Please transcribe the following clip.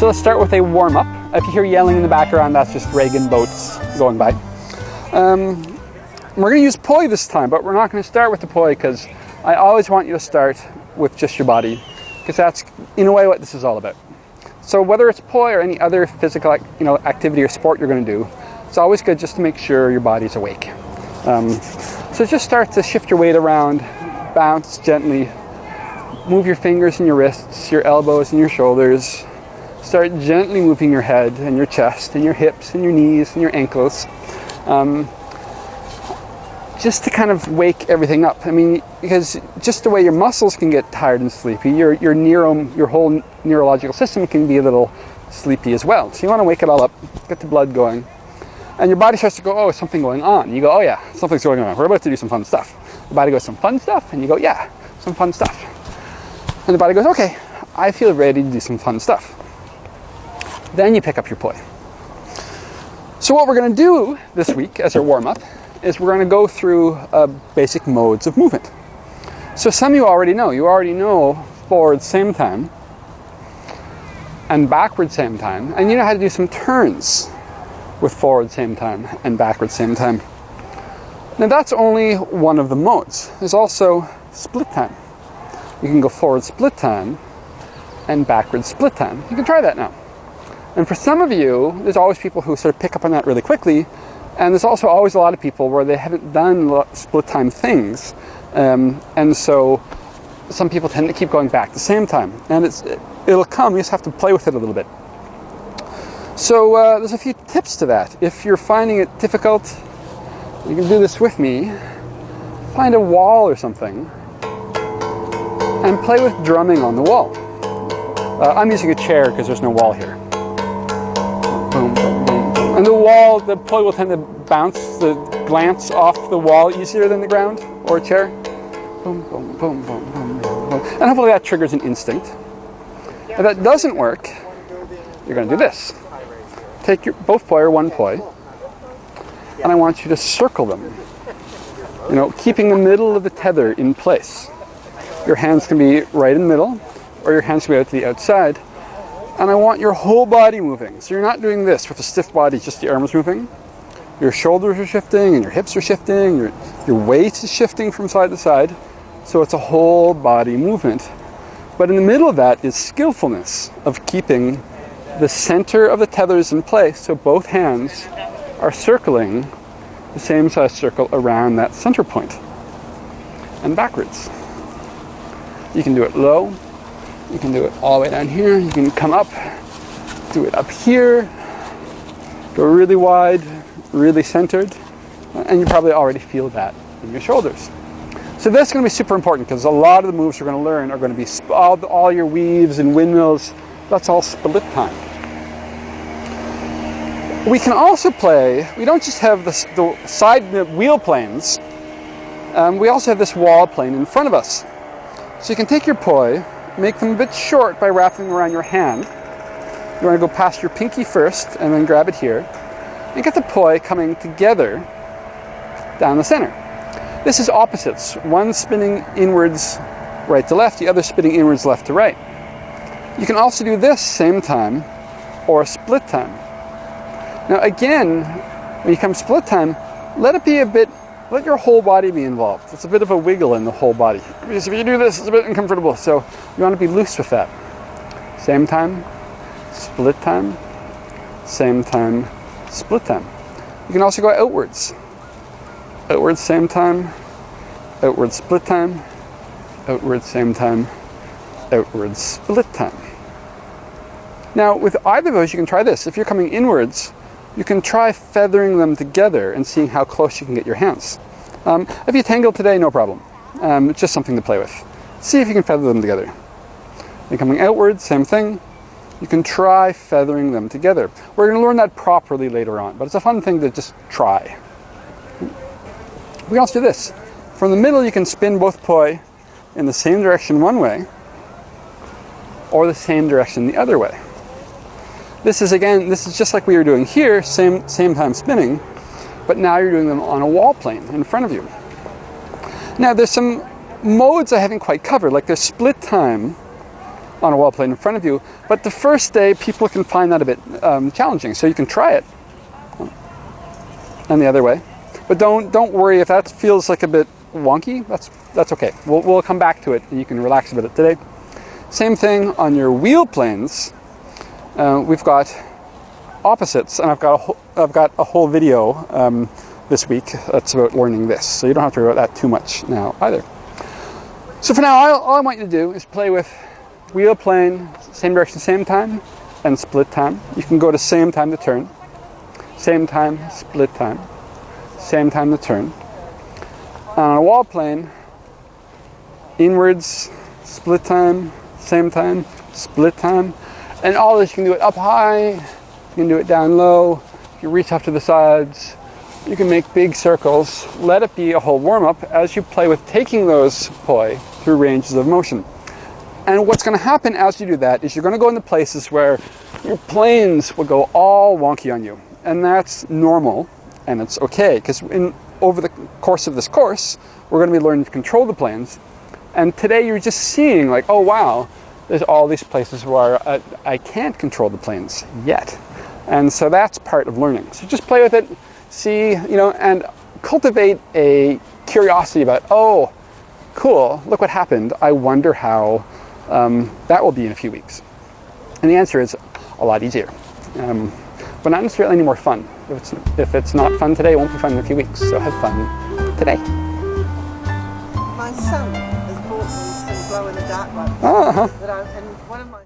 So let's start with a warm-up. If you hear yelling in the background, that's just Reagan boats going by. We're going to use poi this time, but we're not going to start with the poi because I always want you to start with just your body, because that's in a way what this is all about. So whether it's poi or any other physical activity or sport you're going to do, it's always good just to make sure your body's awake. So just start to shift your weight around, bounce gently, move your fingers and your wrists, your elbows and your shoulders. Start gently moving your head and your chest and your hips and your knees and your ankles. Just to kind of wake everything up. I mean, because just the way your muscles can get tired and sleepy, your whole neurological system can be a little sleepy as well. So you want to wake it all up, get the blood going. And your body starts to go, oh, is something going on? You go, oh yeah, something's going on. We're about to do some fun stuff. The body goes, some fun stuff? And you go, yeah, some fun stuff. And the body goes, okay, I feel ready to do some fun stuff. Then you pick up your poi. So what we're going to do this week as our warm-up is we're going to go through basic modes of movement. So some of you already know. You already know forward same time and backward same time. And you know how to do some turns with forward same time and backward same time. Now that's only one of the modes. There's also split time. You can go forward split time and backward split time. You can try that now. And for some of you, there's always people who sort of pick up on that really quickly, and there's also always a lot of people where they haven't done split time things, and so some people tend to keep going back the same time. And it'll come, you just have to play with it a little bit. So there's a few tips to that. If you're finding it difficult, you can do this with me. Find a wall or something and play with drumming on the wall. I'm using a chair because there's no wall here. Boom, boom, boom, boom. And the wall, the poi will tend to glance off the wall easier than the ground or a chair. Boom, boom, boom, boom, boom, boom, boom. And hopefully that triggers an instinct. If that doesn't work, you're going to do this. Take your both poi or one poi, and I want you to circle them. You know, keeping the middle of the tether in place. Your hands can be right in the middle, or your hands can be out to the outside. And I want your whole body moving. So you're not doing this with a stiff body, just the arms moving. Your shoulders are shifting, and your hips are shifting, your weight is shifting from side to side. So it's a whole body movement. But in the middle of that is skillfulness of keeping the center of the tethers in place, so both hands are circling the same size circle around that center point. And backwards. You can do it low, you can do it all the way down here, you can come up, do it up here, go really wide, really centered, and you probably already feel that in your shoulders. So that's going to be super important because a lot of the moves you're going to learn are going to be all your weaves and windmills. That's all split time. We can also play, we don't just have the side wheel planes, we also have this wall plane in front of us. So you can take your poi, make them a bit short by wrapping them around your hand. You want to go past your pinky first and then grab it here. And get the poi coming together down the center. This is opposites. One spinning inwards right to left, the other spinning inwards left to right. You can also do this same time or split time. Now again, when you come split time, let your whole body be involved. It's a bit of a wiggle in the whole body. Because if you do this, it's a bit uncomfortable. So you want to be loose with that. Same time, split time, same time, split time. You can also go outwards. Outwards, same time, outwards, split time, outwards, same time, outwards, split time. Now with either of those, you can try this. If you're coming inwards, you can try feathering them together and seeing how close you can get your hands. If you tangle today, no problem. It's just something to play with. See if you can feather them together. You're coming outwards, same thing. You can try feathering them together. We're going to learn that properly later on, but it's a fun thing to just try. We can also do this. From the middle, you can spin both poi in the same direction one way, or the same direction the other way. This is just like we were doing here, same time spinning, but now you're doing them on a wall plane in front of you. Now there's some modes I haven't quite covered, like there's split time, on a wall plane in front of you. But the first day, people can find that a bit challenging, so you can try it. And the other way. But don't worry if that feels like a bit wonky, that's okay. We'll come back to it and you can relax a bit today. Same thing on your wheel planes. We've got opposites, and I've got a whole video this week that's about learning this, so you don't have to worry about that too much now either. So for now, all I want you to do is play with wheel plane, same direction, same time, and split time. You can go to same time to turn, same time, split time, same time to turn. On a wall plane, inwards, split time, same time, split time. And all this, you can do it up high, you can do it down low, you can reach off to the sides, you can make big circles. Let it be a whole warm-up as you play with taking those poi through ranges of motion. And what's going to happen as you do that is you're going to go into places where your planes will go all wonky on you. And that's normal, and it's okay, because over the course of this course, we're going to be learning to control the planes. And today you're just seeing like, oh wow, there's all these places where I can't control the planes yet. And so that's part of learning. So just play with it, see, and cultivate a curiosity about, oh, cool, look what happened. I wonder how that will be in a few weeks. And the answer is a lot easier. But not necessarily any more fun. If it's not fun today, it won't be fun in a few weeks. So have fun today. My son has bought me some glow-in-the-dark ones. Uh-huh. And one of my